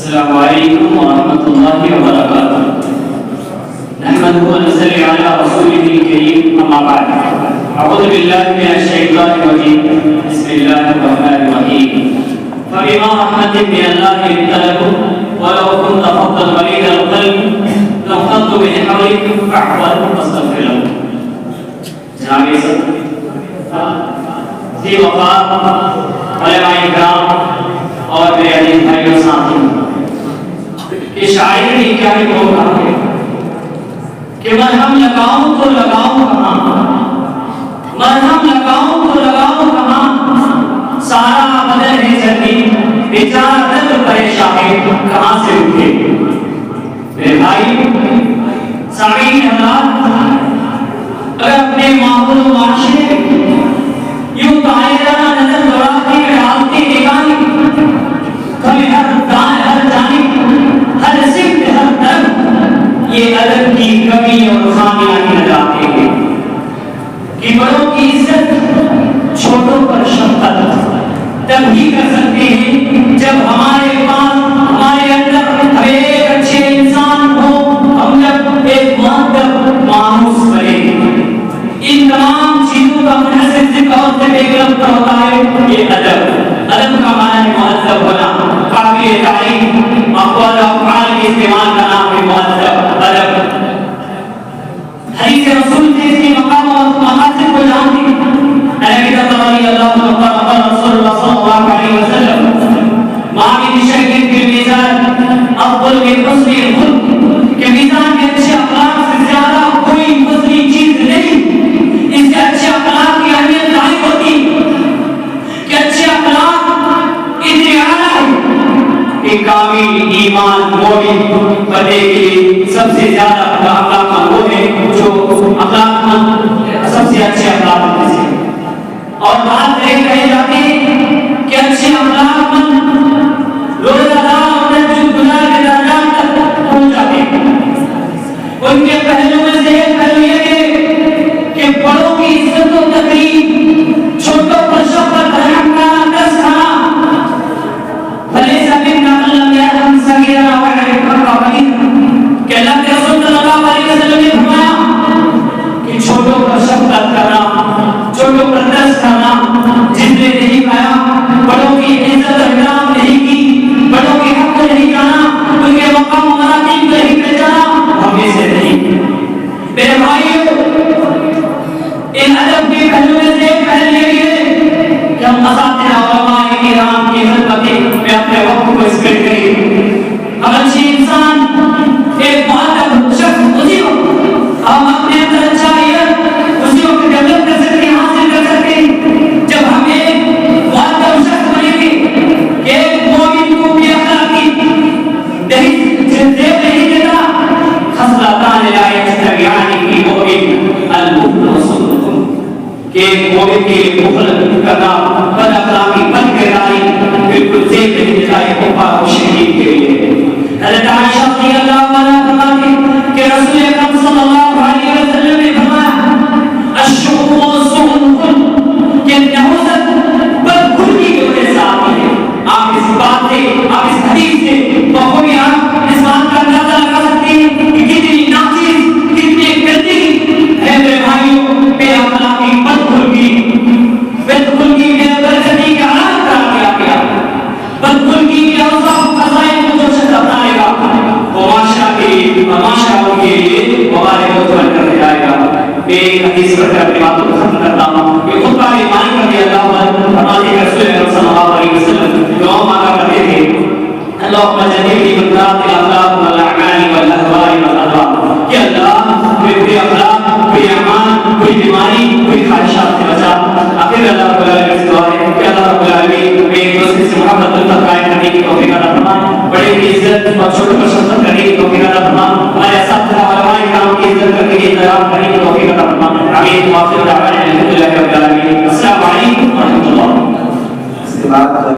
السلام علیکم ورحمۃ اللہ وبرکاتہ۔ نحمده ونصلي على رسوله الكريم، اما بعد، اعوذ باللہ من الشیطان الرجیم، بسم اللہ الرحمن الرحیم۔ فبما رحمة من اللہ لنت لهم ولو كنت فظا غليظ القلب لانفضوا من حولك فاعف واستغفر لهم۔ جناب ذی وقار علماء کرام اور میرے عزیز بھائیوں ساتھیوں، کہ شاعر نے کیا ہی وہ کہا ہے کہ مرہم لگاؤں تو لگاؤں کہاں، مرہم لگاؤں تو لگاؤں کہاں، سارا بدن ہے زمین بیچارہ دل پریشان کہاں سے اٹھے۔ میرے بھائی سامعین حضرات، اگر اپنے ماحول و معاشرے یوں دائرہ نظر دوڑاتی ڈالتی نگاہیں، کبھی ہر دائیں ہر جانب ہر سمت ہر طرف یہ ادب کی کمی اور خامیاں نظر آتے ہیں کہ بڑوں کی عزت چھوٹوں پر شفقت تب ہی کر سکتے ہیں جب ہمارے پاس ہمارے اندر ایک اچھے انسان ہو، ہم جب ایک مؤدب مانوس بنے۔ ان تمام چیزوں کا منحصر ذکر اور ذکر ہوتا ہے یہ ادب۔ ادب کا معنی ہے مہذب ہونا، قابل تعریف اقوال و افعال کے استعمال کا نام ہے مہذب ادب۔ حدیث رسول سے اس کے مقام اور مقاصد کو جانتے ہیں۔ نبی رضی اللہ عنہ رسول اللہ صلی اللہ علیہ وسلم ما من شيء في الميزان افضل من حسن الخلق، کہ میزان کے اچھے اخلاق سے زیادہ کوئی دوسری چیز نہیں۔ اس سے اچھے اخلاق کی اہمیت ظاہر ہوتی کہ اچھے اخلاق اتنے اعلیٰ ہے کہ کامل ایمان مومن بندے کے سب سے زیادہ اخلاق وہ ہے جو اخلاق سب سے اچھے اخلاق میں سے۔ اور بات کہے جاتے ہیں کہ اچھے اخلاق روزہ دار اور تہجد گزار کے درجات تک پہنچ جاتے ہیں۔ ان کے پہلو میں سے ایک پہلو یہ ہے کہ بڑوں کی عزت و تقریب، چھوٹوں پر شفقت رحم کرنا، دست کھانا۔ فلیس منا من لم یرحم صغیرنا ویعرف حق کبیرنا، کہ اللہ کے رسول صلی اللہ علیہ وسلم نے فرمایا کہ چھوٹوں پر شفقت کرنا، چھوٹوں پر دست کھانا، جس نے نہیں کھایا، بڑوں کی عزت و احترام نہیں کی، بڑوں کے حق نہیں جانا، ان کے مقام و مراتب نہیں پہچانا، ہمیں سے نہیں۔ میرے بھائیو، ان ادب کے پہلو میں سے ایک پہلو یہ ہے کہ ہم اساتذہ علماء کرام کی خدمت میں اپنے وقت کو اسپینڈ کریں۔ ہم اچھے انسان ایک مؤدب شخص اسی وقت ہم اپنے اندر اچھائیت اسی وقت ڈیولپ کر سکتے ہیں، حاصل کر سکتے ہیں جب ہم ایک مؤدب شخص بنیں گے کہ ایک مومن کو بھی اخلاقی زیب نہیں دیتا۔ خصلتان لا یجتمعان فی مؤمن البخل والصدق، کہ ایک مومن کے لیے بخل کرنا، بد اخلاقی، بد کرداری بالکل زیب نہیں دیتا ہے کفار و شرکین کے لیے۔ حضرت عائشہ رضی اللہ عنہا فرماتی ہیں کہ رسول اکرم صلی اللہ علیہ وسلم نے فرمایا الشؤم والسؤم، کہ نحوست بدخلقی کی وجہ سے آتی ہے۔ آپ اس بات سے، آپ اس حدیث سے بخوبی آپ اس بات کا اندازہ لگا سکتے ہیں کہ کتنی ناچیز، کتنی گندی ہے میرے بھائیوں بے اخلاقی، بدخلقی۔ بدخلقی بے برکتی کا علامت قرار دیا گیا۔ بدخلقی کے اوصاف و فضائل کو جو شخص اپنائے گا وہ معاشرہ کے لیے، معاشرہ کے لیے وبال موت کر جائے گا۔ میں ایک حدیث پڑھ کر اپنی باتوں کو ختم کرتا ہوں کہ خطبہ امام رضی اللہ عنہ فرماتے ہیں رسول اللہ صلی اللہ علیہ وسلم دعا مانگا کرتے تھے اللهم جنبني منكرات الاخلاق والاعمال والاهواء والاهواء، کہ اللہ کوئی اخلاق، کوئی اعمال، کوئی بیماری، کوئی خواہشات سے بچا۔ آخر اللہ رب العالمین سے دعا ہے کہ اللہ رب العالمین میں ایک دوسرے سے محبت الفت قائم کرنے کی توفیق عطا فرمائے، بڑے کی عزت اور چھوٹوں پر شفقت کرنے کی توفیق عطا فرمائے، ہمارے اساتذہ علماء کرام کی عزت کرنے کی، احترام کرنے کی توفیق عطا فرمائے۔ آمین۔ واخر دعوانا الحمد للہ رب العالمین۔ السلام علیکم ورحمۃ اللہ۔